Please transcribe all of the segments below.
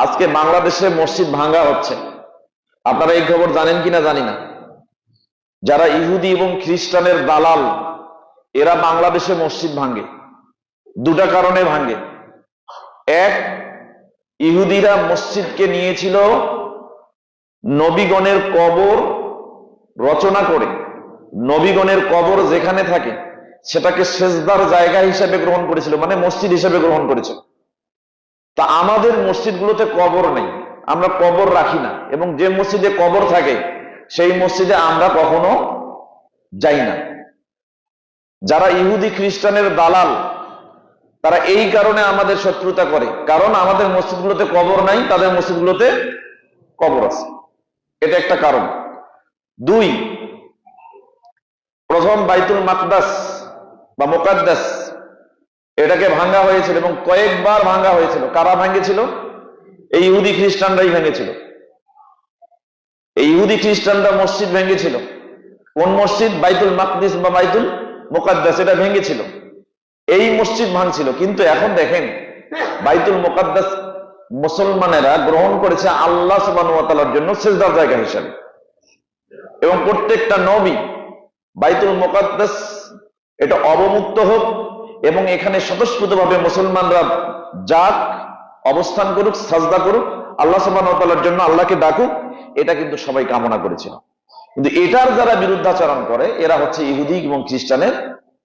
আজকে বাংলাদেশে মসজিদ ভাঙ্গা হচ্ছে। আপনারা এই খবর জানেন কিনা জানি না। যারা ইহুদি এবং খ্রিস্টানের দালাল, এরা বাংলাদেশে মসজিদ ভাঙ্গে। দুটা কারণে ভাঙ্গে। এক, ইহুদিরা মসজিদকে নিয়েছিল নবীগণের কবর রচনা করে, নবীগণের কবর যেখানে থাকে সেটাকে সেজদার জায়গা হিসেবে গ্রহণ করেছিল, মানে মসজিদ হিসেবে গ্রহণ করেছিল। তা আমাদের মসজিদগুলোতে কবর নেই, আমরা কবর রাখি না, এবং যে মসজিদে কবর থাকে সেই মসজিদে আমরা কখনো যাই না। যারা ইহুদি খ্রিস্টানের দালাল, তারা এই কারণে আমাদের শত্রুতা করে, কারণ আমাদের মসজিদগুলোতে কবর নাই, তাদের মসজিদগুলোতে কবর আছে। এটা একটা কারণ। দুই, প্রথম বাইতুল মাকদাস বা মুকাদ্দাস, এটাকে ভাঙ্গা হয়েছিল এবং কয়েকবার ভাঙ্গা হয়েছিল। কারা ভাঙ্গেছিল? এই ইহুদি খ্রিস্টানরাই ভেঙেছিল। এই ইহুদি খ্রিস্টানরা মসজিদ ভেঙেছিল। কোন মসজিদ? বাইতুল মাকদিস বা বাইতুল মুকাদ্দাস, এটা ভেঙেছিল। এই মসজিদ ভাঙছিল। কিন্তু এখন দেখেন, বাইতুল মুকাদ্দাস মুসলমানেরা গ্রহণ করেছে আল্লাহ সুবহানাহু ওয়া তাআলার জন্য সিজদার জায়গা হিসেবে, এবং প্রত্যেকটা নবী বাইতুল মুকাদ্দাস এটা অবমুক্ত হোক এবং এখানে স্বতঃস্ফূর্তভাবে মুসলমানরা যাক, অবস্থান করুক, সাজদা করুক, আল্লাহ সুবহানাহু ওয়া তাআলার জন্য আল্লাহকে ডাকুক, এটা কিন্তু সবাই কামনা করেছিল। কিন্তু এটার যারা বিরুদ্ধাচরণ করে, এরা হচ্ছে ইহুদি এবং খ্রিস্টানের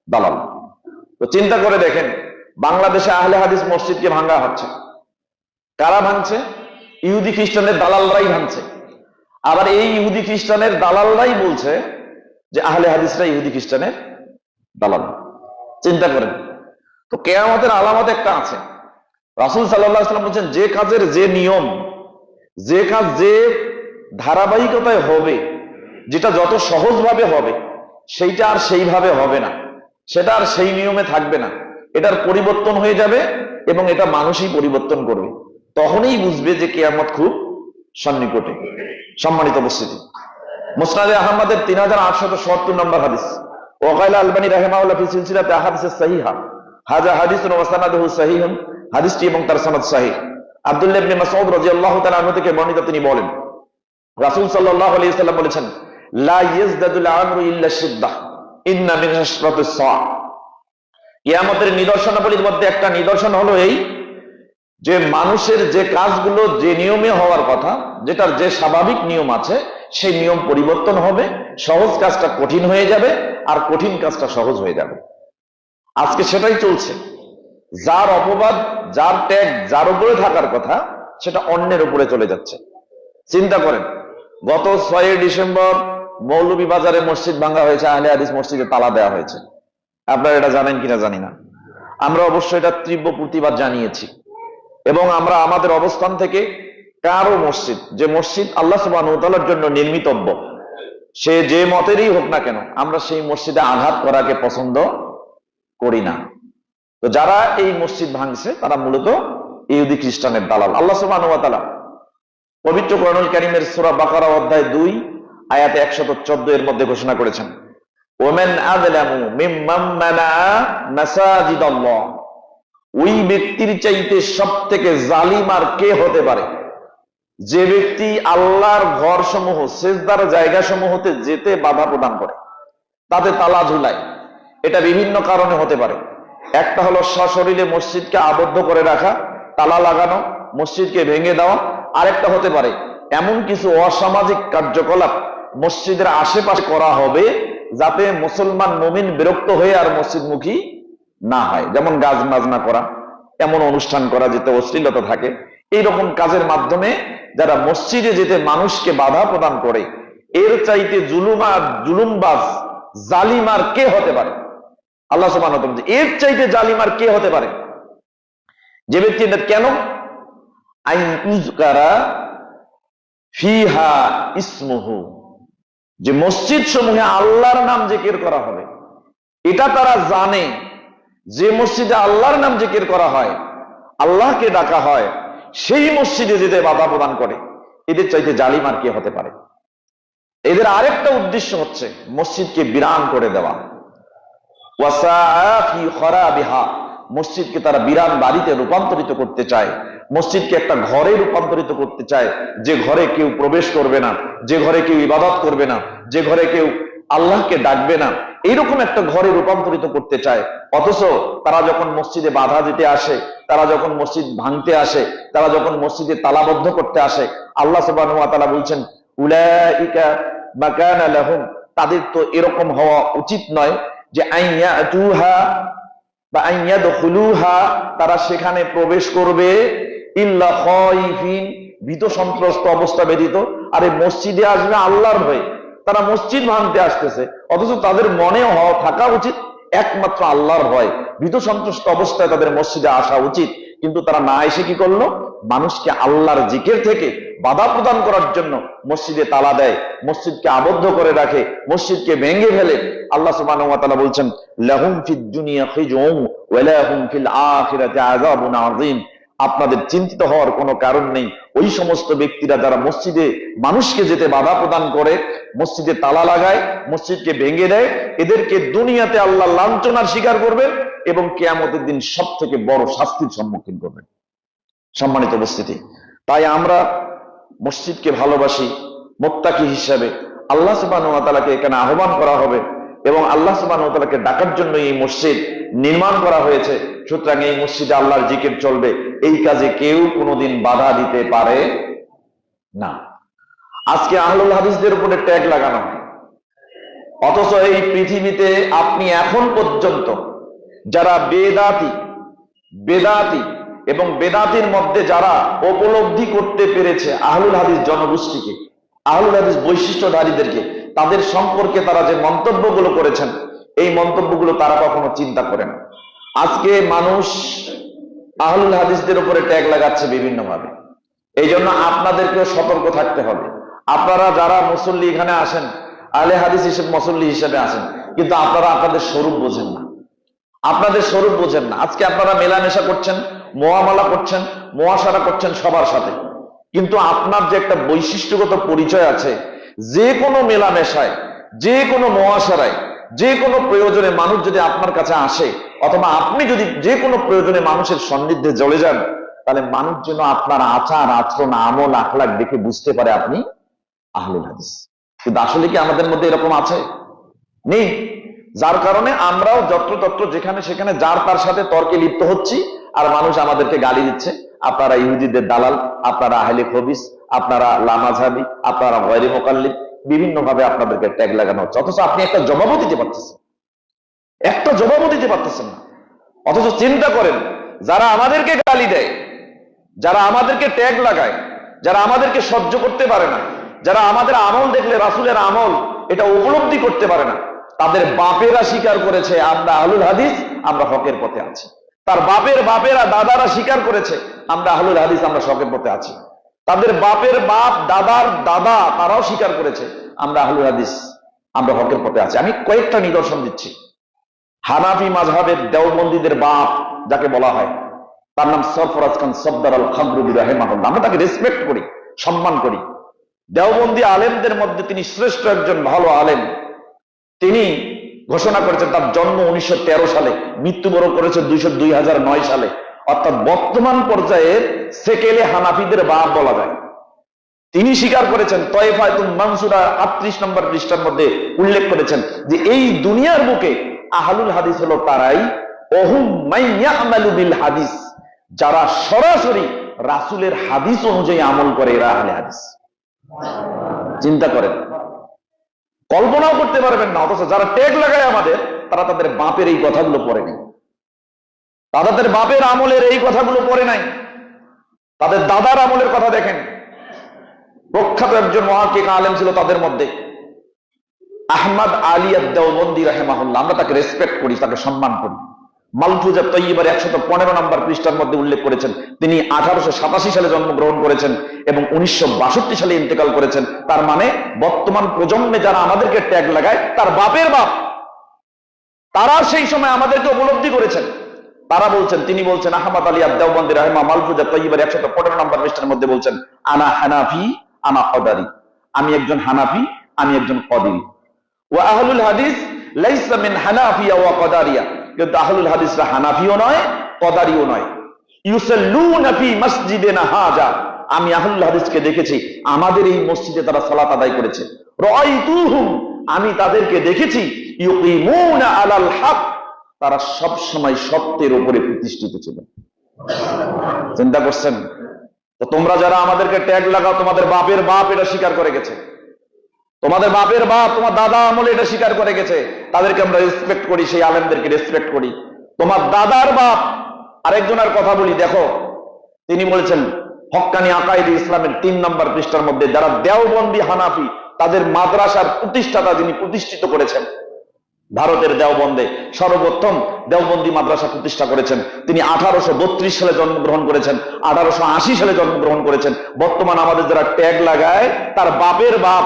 দালাল। তো চিন্তা করে দেখেন, বাংলাদেশে আহলে হাদিস মসজিদকে ভাঙ্গা হচ্ছে। কারা ভাঙছে? ইহুদি খ্রিস্টানের দালালরাই ভাঙছে। আবার এই ইহুদি খ্রিস্টানের দালালরাই বলছে যে আহলে হাদিসরা ইহুদি খ্রিস্টানের দালাল। চিন্তা করেন। তো কিয়ামতের আলামত একটা আছে। রাসূল সাল্লাল্লাহু আলাইহি ওয়াসাল্লাম বলেছেন, যে কাজের যে নিয়ম, যে কাজ যে ধারাবাহিকতায় হবে, যেটা যত সহজভাবে হবে, সেইটা আর সেইভাবে হবে না, সেটা আর সেই নিয়মে থাকবে না, এটার পরিবর্তন হয়ে যাবে এবং এটা মানুষই পরিবর্তন করবে। তখনই বুঝবে যে কিয়ামত খুব সন্নিকটে। সম্মানিত উপস্থিতি, মুসনাদে আহমদের 3870 নম্বর হাদিস। ওয়াকাইল আলবানী রাহিমাহুল্লাহ ফি সিলসিলাতি আহাদিস সাহিহা হাযা হাদিসুন ওয়া সানাদুহু সাহিহুন, হাদিসটি এবং তার সনদ সহিহ। আব্দুল্লাহ ইবনে মাসউদ রাদিয়াল্লাহু তাআলা আনহু থেকে বর্ণিত, তিনি বলেন, রাসূল সাল্লাল্লাহু আলাইহি ওয়াসাল্লাম বলেছেন, লা ইয়াজদাদুল আমরু ইল্লা শিদ্দাহ ইন্না মিন আশরাতিস সাআ। কিয়ামতের নিদর্শনাবলীর মধ্যে একটা নিদর্শন হলো এই, যে মানুষের যে কাজগুলো যে নিয়মে হওয়ার কথা, যেটার যে স্বাভাবিক নিয়ম আছে, সেই নিয়ম পরিবর্তন হবে, সহজ কাজটা কঠিন হয়ে যাবে আর কঠিন কাজটা সহজ হয়ে যাবে। আজকে সেটাই চলছে। যার অপবাদ, যার ট্যাগ যার উপরে থাকার কথা, সেটা অন্যের উপরে চলে যাচ্ছে। চিন্তা করেন, গত 6 ডিসেম্বর মৌলভীবাজারে মসজিদ ভাঙ্গা হয়েছে, আহলে হাদিস মসজিদে তালা দেওয়া হয়েছে। আপনারা এটা জানেন কিনা জানি না। আমরা অবশ্যই এটা তীব্র প্রতিবাদ জানিয়েছি, এবং আমরা আমাদের অবস্থান থেকে কারো মসজিদ, যে মসজিদ আল্লাহ সুবহানাহু ওয়া তাআলার জন্য নির্মিতব্য, সে যে মতেরই হোক না কেন, আমরা সেই মসজিদে আঘাত করাকে পছন্দ করি না। তো যারা এই মসজিদ ভাঙছে, তারা মূলত ইহুদি খ্রিস্টানের দালাল। আল্লাহ সুবহানাহু ওয়া তাআলা পবিত্র কোরআনুল কারীমের সূরা বাকারা অধ্যায় 2 আয়াত 114 এর মধ্যে ঘোষণা করেছেন, ওয়ামান আযলামু মিম্মান মানাআ মাসাজিদাল্লাহ। ওই ব্যক্তির চাইতে সবথেকে জালিম আর কে হতে পারে, যে ব্যক্তি আল্লাহর ঘর সমূহ, সিজদার জায়গা সমূহতে যেতে বাধা প্রদান করে, তাতে তালা ঝুলায়। এটা বিভিন্ন কারণে হতে পারে। একটা হলো সশরীরে মসজিদকে আবদ্ধ করে রাখা, তালা লাগানো, মসজিদকে ভেঙে দেওয়া। আরেকটা হতে পারে এমন কিছু অসামাজিক কার্যকলাপ মসজিদের আশেপাশে করা হবে, যাতে মুসলমান মুমিন বিরক্ত হয়ে আর মসজিদমুখী না হয়। যেমন গাছ মাজনা করা, এমন অনুষ্ঠান করা যেতে অশ্লীলতা থাকে, এইরকম কাজের মাধ্যমে যারা মসজিদে যেতে মানুষকে বাধা প্রদান করে, এর চাইতে জুলুমবাজ জালিম আর কে হতে পারে? আল্লাহ সুবহানাহু ওয়া তাআলা এর চাইতে জালিম আর কে হতে পারে? যে ব্যক্তি, কেন? আইন ইউযকারা ফিহা ইসমুহু, যে মসজিদ সমূহে আল্লাহর নাম জিকির করা হবে, এটা তারা জানে। যে মসজিদে আল্লাহর নাম জিকির করা হয়, আল্লাহকে ডাকা হয়, সেই মসজিদে যেতে বাধা প্রদান করে, এদের চাইতে জালিম আর কে হতে পারে? এদের আরেকটা উদ্দেশ্য হচ্ছে মসজিদকে বিরান করে দেওয়া, ওয়াসাআ ফি খরাবিহা, মসজিদকে তারা বিরান বাড়িতে রূপান্তরিত করতে চায়, মসজিদকে একটা ঘরে রূপান্তরিত করতে চায়, যে ঘরে কেউ প্রবেশ করবে না, যে ঘরে কেউ ইবাদত করবে না, যে ঘরে কেউ আল্লাহকে ডাকবে না, এইরকম একটা ঘরে রূপান্তরিত করতে চায়। অথচ তারা যখন মসজিদে বাধা দিতে আসে, তারা যখন মসজিদ ভাঙতে আসে, তারা যখন মসজিদে তালাবদ্ধ করতে আসে, আল্লাহ সুবহানাহু ওয়া তাআলা বলছেন উলাইকা মাকানা লাহুম, তাদের তো এরকম হওয়া উচিত নয় যে আইয়াতুহা বা আইয়াদখুলুহা, তারা সেখানে প্রবেশ করবে ইল্লা খাইফিন, ভীত সন্ত্রস্ত অবস্থা ব্যতীত। আরে মসজিদে আসবে আল্লাহর ভয়ে, তারা মসজিদ ভাঙতে আসতেছে, অথচ তাদের মনে থাকা উচিত একমাত্র আল্লাহর ভয়, ভীত সন্ত্রস্ত অবস্থায় তাদের মসজিদে আসা উচিত। কিন্তু তারা না এসে কি করলো? মানুষকে আল্লাহর জিকির থেকে বাধা প্রদান করার জন্য মসজিদে তালা দেয়, মসজিদকে আবদ্ধ করে রাখে, মসজিদকে ভেঙে ফেলে। আল্লাহ সুবহানাহু ওয়া তাআলা বলছেন লাহুম ফিদ দুনিয়া খিজুম ওয়া লাহুম ফিল আখিরাতি আযাবুন আযীম। আপনাদের চিন্তিত হওয়ার কোনো কারণ নেই। ওই সমস্ত ব্যক্তিরা যারা মসজিদে মানুষকে যেতে বাধা প্রদান করে, মসজিদে তালা লাগায়, মসজিদকে ভেঙে দেয়, এদেরকে দুনিয়াতে আল্লাহ লাঞ্ছনার শিকার করবেন এবং কিয়ামতের দিন সব থেকে বড় শাস্তির সম্মুখীন করবেন। সম্মানিত উপস্থিতি, তাই আমরা মসজিদকে ভালোবাসি। মুত্তাকি হিসাবে আল্লাহ সুবহানাহু ওয়া তাআলাকে এখানে আহ্বান করা হবে এবং আল্লাহ সুবহানাহু ওয়া তাআলাকে ডাকার জন্য এই মসজিদ নির্মাণ করা হয়েছে। সুতরাং এই মসজিদে আল্লাহর জিকির চলবে, এই কাজে কেউ কোনোদিন বাধা দিতে পারে না। আজকে আহলুল হাদিসদের উপরে ট্যাগ লাগানো হয়, অথচ এই পৃথিবীতে আপনি এখন পর্যন্ত যারা বেদাতি এবং বেদাতির মধ্যে যারা উপলব্ধি করতে পেরেছে আহলুল হাদিস জনগোষ্ঠীকে, আহলুল হাদিস বৈশিষ্ট্যধারীদেরকে, তাদের সম্পর্কে তারা যে মন্তব্যগুলো করেছেন, এই মন্তব্যগুলো তারা কখনো চিন্তা করে না। আজকে মানুষ আহলুল হাদিসদের উপরে ট্যাগ লাগাচ্ছে বিভিন্নভাবে। এই জন্য আপনাদেরকেও সতর্ক থাকতে হবে। আপনারা যারা মুসল্লি এখানে আসেন, আহলে হাদিস হিসেবে মুসল্লি হিসেবে আসেন, কিন্তু আপনারা আপনাদের স্বরূপ বোঝেন না, আপনাদের স্বরূপ বোঝেন না। আজকে আপনারা মেলামেশা করছেন, মোয়ামালা করছেন, মোয়াশারা করছেন সবার সাথে, কিন্তু আপনার যে একটা বৈশিষ্ট্যগত পরিচয় আছে, যে কোনো মেলামেশায়, যে কোনো মোয়াশারায়, যে কোনো প্রয়োজনে মানুষ যদি আপনার কাছে আসে, অথবা আপনি যদি যে কোনো প্রয়োজনে মানুষের সান্নিধ্যে জ্বলে যান, তাহলে মানুষ যেন আপনার আচার আচরণ আমল আখলাক দেখে বুঝতে পারে আপনি আহলুল হাদিস। কিন্তু আসলে কি আমাদের মধ্যে এরকম আছে? নেই। যার কারণে আমরাও যত্রতত্র যেখানে সেখানে যার তার সাথে তর্কে লিপ্ত হচ্ছি, আর মানুষ আমাদেরকে গালি দিচ্ছে, আপনারা ইহুদিদের দালাল, আপনারা আহলে খবিস, আপনারা লামাযহাবি, আপনারা গয়রে মুকাল্লিদ, বিভিন্ন ভাবে আপনাদেরকে ট্যাগ লাগানো হচ্ছে। অথচ আপনি একটা জবাবও দিতে পারতেছেন, একটা জবাবও দিতে পারতেছেন না। অথচ চিন্তা করেন, যারা আমাদেরকে গালি দেয়, যারা আমাদেরকে ট্যাগ লাগায়, যারা আমাদেরকে সহ্য করতে পারে না, যারা আমাদের আমল দেখলে রাসূলের আমল এটা উপলব্ধি করতে পারে না, তাদের বাপেরা স্বীকার করেছে আমরা আহলুল হাদিস, আমরা হকের পথে আছি। তার বাপের বাপেরা দাদারা স্বীকার করেছে আমরা আহলুল হাদিস, আমরা হকের পথে আছি। তাদের বাপের বাপ দাদার দাদা তারাও স্বীকার করেছে আমরা আহলুল হাদিস, আমরা হকের পথে আছি। আমি কয়েকটা নিদর্শন দিচ্ছি। হানাফি মাযহাবের দেওবন্দীদের বাপ যাকে বলা হয়, তার নাম সরফরাজ খান সফদার আল খাবরুবি রাহিমাহুল্লাহ। আমরা তাকে রেসপেক্ট করি, সম্মান করি। দেওবন্দি আলেমদের মধ্যে তিনি শ্রেষ্ঠ একজন ভালো আলেম। তিনি ঘোষণা করেছেন, তার জন্ম 1913 সালে, মৃত্যুবরণ করেছে 2009 সালে, অর্থাৎ বর্তমান পর্যায়ের সেকেলে হানাফিদের বাপ বলা যায়। তিনি স্বীকার করেছেন, তয়ফাতুন মানসুরা 38 নম্বর পৃষ্ঠার মধ্যে উল্লেখ করেছেন যে এই দুনিয়ার বুকে আহলুল হাদিস হলো তারাই, ওহুম মাইয়ামালু বিল হাদিস, যারা সরাসরি রাসূলের হাদিস অনুযায়ী আমল করে, এরা আহলে হাদিস। চিন্তা করেন, কল্পনাও করতে পারবেন না। অথচ যারা ট্যাগ লাগায় আমাদের, তারা তাদের বাপের এই কথাগুলো পড়ে নাই, তাদের বাপের আমলের এই কথাগুলো পড়ে নাই, তাদের দাদার আমলের কথা দেখেন। প্রখ্যাত একজন মুহাক্কিক আলেম ছিল তাদের মধ্যে, আহমদ আলী আদ-দেওবন্দি রাহিমাহুল্লাহ। আমরা তাকে রেসপেক্ট করি, তাকে সম্মান করি। মালফুজা তৈয়্যিবার 115 নম্বর পৃষ্ঠার মধ্যে উল্লেখ করেছেন, তিনি 1887 সালে জন্মগ্রহণ করেছেন এবং 1962 সালে ইন্তেকাল করেছেন। তার মানে বর্তমান প্রজন্মে যারা আমাদেরকে ট্যাগ লাগায়, তার বাপের বাপ তারা সেই সময় আমাদেরকে উপলব্ধি করেছেন। তারা বলছেন, তিনি বলছেন, আহমদ আলী আদ-দেওবন্দি রাহিমাহুল্লাহ মালফুজা তৈয়্যিবার 115 নম্বর পৃষ্ঠার মধ্যে বলছেন, আনা হানাফি আনা কদারি, আমি একজন হানাফি, আমি একজন কদরি। ওয়া আহলুল হাদিস লাইসা মিন হানাফিয়া ওয়া কদারিয়া, কিন্তু আহলুল হাদিসরা হানাফিও নয়, কদারিও নয়। ইউসাল্লুনা ফি মসজিদিনা হাযা, আমি আহলুল হাদিসকে দেখেছি আমাদের এই মসজিদে তারা সালাত আদায় করেছে। রাআইতুহুম, আমি তাদেরকে দেখেছি ইউকিমুনা আলাল হক, তারা সব সময় সত্যের উপরে প্রতিষ্ঠিত ছিল। চিন্তা করছেন? তো তোমরা যারা আমাদেরকে ট্যাগ লাগাও, তোমাদের বাপের বাপ এটা স্বীকার করে গেছে, তোমাদের বাপের বাপ তোমার দাদা আমলে এটা স্বীকার করে গেছে, তাদেরকে আমরা রেসপেক্ট করি, সেই আলেমদেরকে রেসপেক্ট করি। তোমার দাদার বাপ, আরেকজনের কথা বলি, দেখো তিনি বলেছেন হক্কানি আকায়েদ ইসলামের 3 নম্বর পৃষ্ঠার মধ্যে, যারা দেওবন্দি হানাফি তাদের মাদ্রাসার প্রতিষ্ঠাতা যিনি প্রতিষ্ঠিত করেছেন, ভারতের দেওবন্দে সর্বপ্রথম দেওবন্দি মাদ্রাসা প্রতিষ্ঠা করেছেন তিনি। 1832 সালে জন্মগ্রহণ করেছেন, 1880 সালে জন্মগ্রহণ করেছেন। বর্তমান আমাদের যারা ট্যাগ লাগায়, তার বাপের বাপ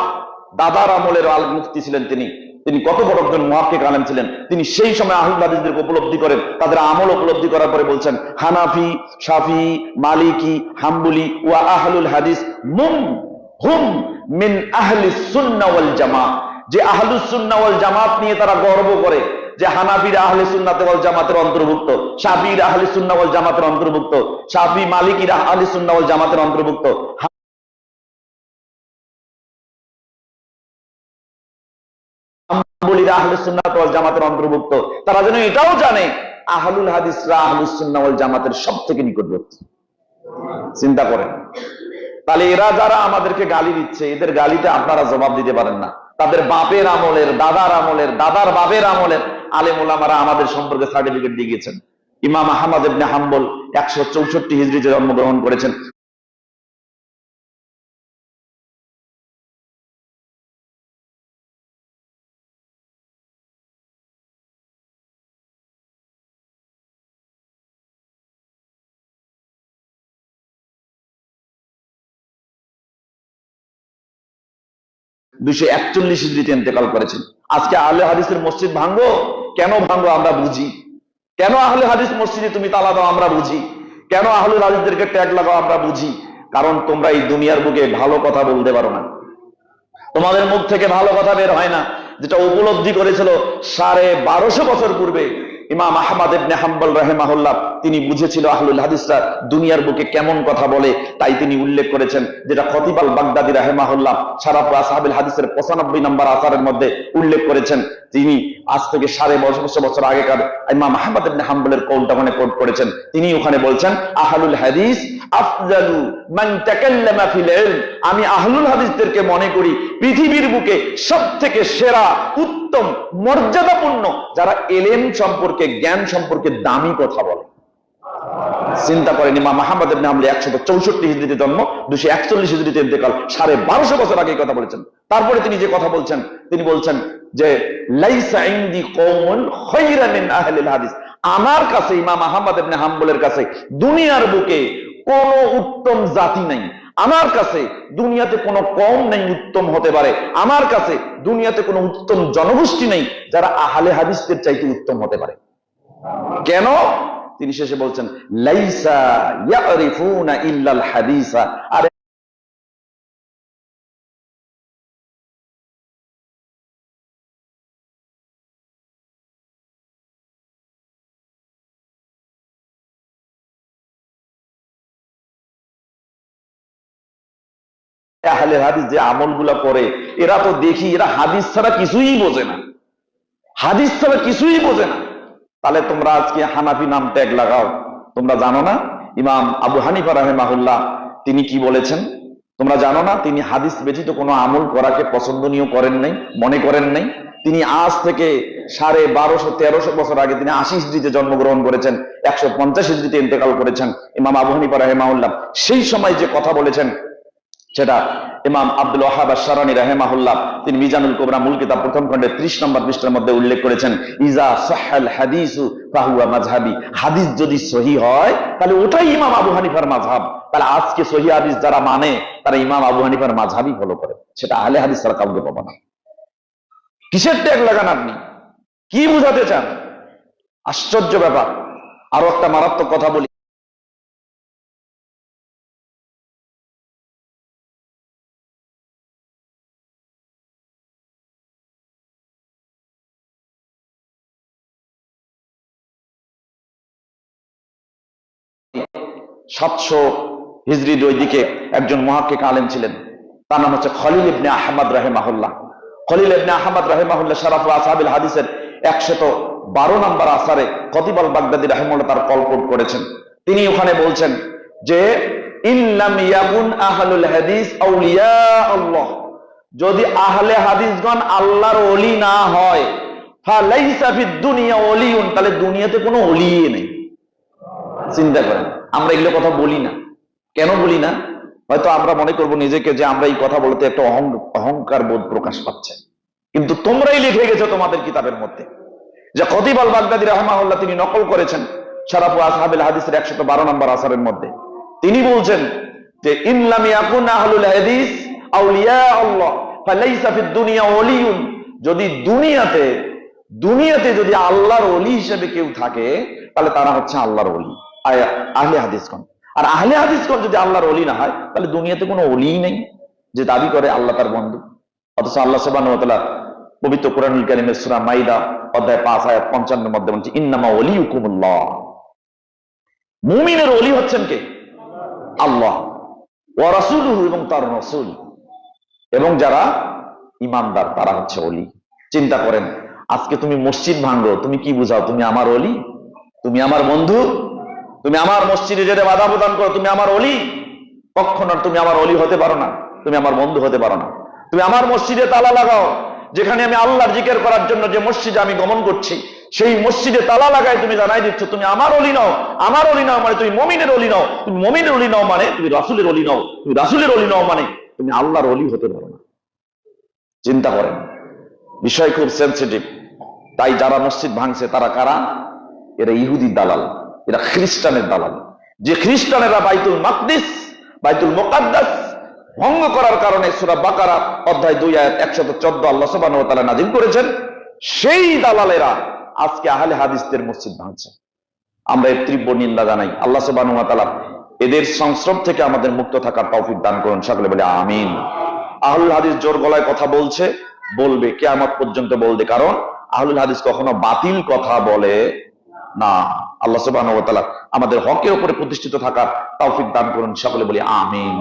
দাদার আমলের আল মুফতি ছিলেন তিনি। তিনি কত বড় একজন মুহাক্কিক আলেম ছিলেন। তিনি সেই সময় আহলুল হাদিসদেরকে উপলব্ধি করেন, তাদের আমল উপলব্ধি করার পরে বলছেন হানাফি, শাফি, মালিকি, হাম্বলি ওয়া আহলুল হাদিস হুম মিন আহলিস সুন্নাহ ওয়াল জামাআহ, যে আহলুস সুন্নাহ ওয়াল জামাত নিয়ে তারা গর্ব করে যে হানাফিরা আহলে সুন্নাত ওয়াল জামাতের অন্তর্ভুক্ত, শাফিরা আহলে সুন্নাহ ওয়াল জামাতের অন্তর্ভুক্ত, শাফি মালিকিরা আহলে সুন্নাহ ওয়াল জামাতের অন্তর্ভুক্ত, হাম্বলিরা আহলে সুন্নাত ওয়াল জামাতের অন্তর্ভুক্ত। তারা যেন এটাও জানে আহলুল হাদিসরা আহলুস সুন্নাহ ওয়াল জামাতের সবথেকে নিকটবর্তী। চিন্তা করেন, তাহলে এরা যারা আমাদেরকে গালি দিচ্ছে, এদের গালিতে আপনারা জবাব দিতে পারেন না। তাদের বাপের আমলের, দাদার আমলের, দাদার বাপের আমলের আলেম ওলামারা আমাদের সম্পর্কে সার্টিফিকেট দিয়ে গেছেন। ইমাম আহমদ ইবনে হাম্বল 164 হিজরিতে জন্মগ্রহণ করেছেন। দুইশো 41 হিজরিতে ইন্তেকাল করেছেন। আজকে আহলে হাদিসের মসজিদ ভাঙ্গো, কেন ভাঙ্গো আমরা বুঝি। কেন আহলে হাদিস মসজিদে তুমি তালা দাও আমরা বুঝি। কেন আহলুল হাদিসদেরকে ট্যাগ লাগাও আমরা বুঝি। কারণ তোমরা এই দুনিয়ার বুকে ভালো কথা বলতে পারো না, তোমাদের মুখ থেকে ভালো কথা বের হয় না। যেটা উপলব্ধি করেছিল 1250 বছর পূর্বে ইমাম আহমদ ইবনে হাম্বল রাহিমাহুল্লাহ, তিনি বুঝেছিল আহলুল হাদিসরা দুনিয়ার বুকে কেমন কথা বলে। তাই তিনি উল্লেখ করেছেন, যেটা খতিব আল বাগদাদি রাহিমাহুল্লাহ শারাফ আসহাবুল হাদিসের 95 নম্বর আসারের মধ্যে উল্লেখ করেছেন। তিনি আজ থেকে 1250 বছর আগেকার ইমাম আহমদ ইবনে হাম্বলের কওলটা মানে কোট করেছেন। তিনি ওখানে বলছেন আহলুল হাদিস আফজালু মান তাকাল্লামা ফিল ইলম, আমি আহলুল হাদিসদেরকে মনে করি পৃথিবীর বুকে সবথেকে সেরা, উত্তম, মর্যাদাপূর্ণ যারা এলেম সম্পর্কে, জ্ঞান সম্পর্কে দামি কথা বলে। চিন্তা করেন, ইমাম আহমদ ইবনে হাম্বল 164 হিজরিতে জন্ম, 241 হিজরিতে ইন্তেকাল, 1250 বছর আগে কথা বলেছেন। তারপরে তিনি যে কথা বলছেন, তিনি বলছেন যে লাইসা ইনদি কওমুন খায়রা মিন আহলিল হাদিস, আমার কাছে, ইমাম আহমদ ইবনে হাম্বলের কাছে দুনিয়ার বুকে কোন উত্তম জাতি নাই। আমার কাছে দুনিয়াতে কোনো কম নেই উত্তম হতে পারে। আমার কাছে দুনিয়াতে কোনো উত্তম জনগোষ্ঠী নেই যারা আহলে হাদিসদের চাইতে উত্তম হতে পারে। কেন? তিনি শেষে বলছেন লাইসা ইয়ারিফুনা ইল্লাল হাদিসা, আর আহলে হাদিস যে আমলগুলা করে, এরা তো দেখি এরা হাদিস ছাড়া কিছুই বোঝে না, হাদিস ছাড়া কিছুই বোঝে না। তাহলে তোমরা আজকে হানাফি নাম ট্যাগ লাগাও, তোমরা জানো না ইমাম আবু হানিফা রাহিমাহুল্লাহ তিনি কি বলেছেন? তোমরা জানো না তিনি হাদিস ব্যতীত কোনো আমল করাকে পছন্দনীয় করেন নাই, মনে করেন নাই। তিনি আজ থেকে 1250-1300 বছর আগে তিনি 80 হিজরিতে জন্মগ্রহণ করেছেন, 150 হিজরিতে ইন্তেকাল করেছেন ইমাম আবু হানিফা রাহিমাহুল্লাহ। সেই সময় যে কথা বলেছেন সেটা ইমাম আব্দুল ওয়াহাব আশ-শারানি রাহিমাহুল্লাহ তিনি মিজানুল কুবরা মূল কিতাব প্রথম খণ্ডে 30 নম্বর পৃষ্ঠার মধ্যে উল্লেখ করেছেন, ইজা সাহাল হাদিসু ফাহুয়া মাযহাবি, হাদিস যদি সহিহ হয় তাহলে ওটাই ইমাম আবু হানিফার মাযহাব। তাহলে আজকে সহিহ হাদিস যারা মানে তারা ইমাম আবু হানিফার মাযহাবই ফলো করে, সেটা আহলে হাদিস ছাড়া কাউকে পাবো না। কিসের ট্যাগ লাগান আপনি? কি বুঝাতে চান? আশ্চর্য ব্যাপার। আরো একটা মারাত্মক কথা বলি, 700 হিজরির ওই দিকে একজন মুহাক্কিক আলেম ছিলেন, তার নাম হচ্ছে খলিল ইবনে আহমদ রাহিমাহুল্লাহ। খলিল ইবনে আহমদ রাহিমাহুল্লাহ শারাফু আসহাবিল হাদিসের 112 নম্বর আসারে খতিব আল বাগদাদি রাহিমাহুল্লাহ তার কলকট করেছেন। তিনি ওখানে বলছেন যে ইল্লাম ইয়াকুন আহলুল হাদিস আউলিয়া আল্লাহ, যদি আহলে হাদিসগণ আল্লাহর ওলি না হয়, ফালাইসা ফিদ দুনিয়া ওলিউন, তাহলে দুনিয়াতে কোনো ওলিই নেই। চিন্তা করেন, আমরা এগুলো কথা বলি না। কেন বলি না? হয়তো আমরা মনে করব নিজেকে যে আমরা এই কথা বলতে একটা অহংকার বোধ প্রকাশ পাচ্ছে, কিন্তু তোমরাই লিখে গেছো তোমাদের কিতাবের মধ্যে যে খতিব আল বাগদাদি রাহিমাহুল্লাহ তিনি নকল করেছেন শারাফু আসহাবিল হাদিসের 112 নম্বর আসারের মধ্যে। তিনি বলছেন যে ইল্লাম ইয়াকুন আহলুল হাদিস আউলিয়া আল্লাহ ফালাইসা ফিদ দুনিয়া ওলিউন, যদি দুনিয়াতে যদি আল্লাহর ওলি হিসেবে কেউ থাকে তাহলে তারা হচ্ছে আল্লাহর ওলি, আহলে হাদিসগণ। আর আহলে হাদিসগণ যদি আল্লাহর ওলি না হয় তাহলে দুনিয়াতে কোনো ওলিই নেই যে দাবি করে আল্লাহ তার বন্ধু। অথচ আল্লাহ সুবহানাহু ওয়া তাআলা পবিত্র কোরআনুল কারীমের সূরা মাইদা অধ্যায় 5 আয়াত 55 এর মধ্যে বলছে ইন্নামা ওলিয়ুকুমুল্লাহ, মুমিনের ওলি হচ্ছেন কে? আল্লাহ, ওয়া রাসূলুহু, এবং তার রাসূল, এবং যারা ঈমানদার তারা হচ্ছে ওলি। চিন্তা করেন, আজকে তুমি মসজিদ ভাঙো, তুমি কি বুঝাও? তুমি আমার ওলি, তুমি আমার বন্ধু, তুমি আমার মসজিদে যেতে বাধা প্রদান করো, তুমি আমার ওলি? কখনো তুমি আমার ওলি হতে পারো না, তুমি আমার বন্ধু হতে পারো না। তুমি আমার মসজিদে তালা লাগাও, যেখানে আমি আল্লাহর জিকির করার জন্য যে মসজিদে আমি গমন করছি সেই মসজিদে তালা লাগাই তুমি জানাই দিচ্ছ তুমি আমার ওলি নাও। আমার ওলি নাও মানে তুমি মুমিনের ওলি নাও, তুমি মুমিনের ওলি নাও মানে তুমি রাসূলের ওলি নাও, তুমি রাসূলের ওলি নাও মানে তুমি আল্লাহর ওলি হতে পারো না। চিন্তা করেন, বিষয় খুব সেনসিটিভ। তাই যারা মসজিদ ভাঙছে তারা কারা? এরা ইহুদি দালাল, এরা খ্রিস্টানের দালাল। যে খ্রিস্টানেরা বাইতুল মাকদিস, বাইতুল মুকাদ্দাস ভঙ্গ করার কারণে সূরা বাকারা অধ্যায় 2 আয়াত 114 আল্লাহ সুবহানাহু ওয়া তাআলা নাযিল করেছেন, সেই দালালেরা আজকে আহলে হাদিসদের মসজিদ ভাঙছে। আমরা এর তীব্র নিন্দা জানাই। আল্লাহ সুবহানাহু ওয়া তাআলা এদের সংস্রব থেকে আমাদের মুক্ত থাকার তৌফিক দান করুন, সকলে বলে আমিন। আহলুল হাদিস জোর গলায় কথা বলছে, বলবে, কিয়ামত পর্যন্ত বলবে, কারণ আহলুল হাদিস কখনো বাতিল কথা বলে না। আল্লাহ সুবহানাহু ওয়া তাআলা আমাদের হকের উপরে প্রতিষ্ঠিত থাকার তৌফিক দান করুন, সকলে বলি আমিন।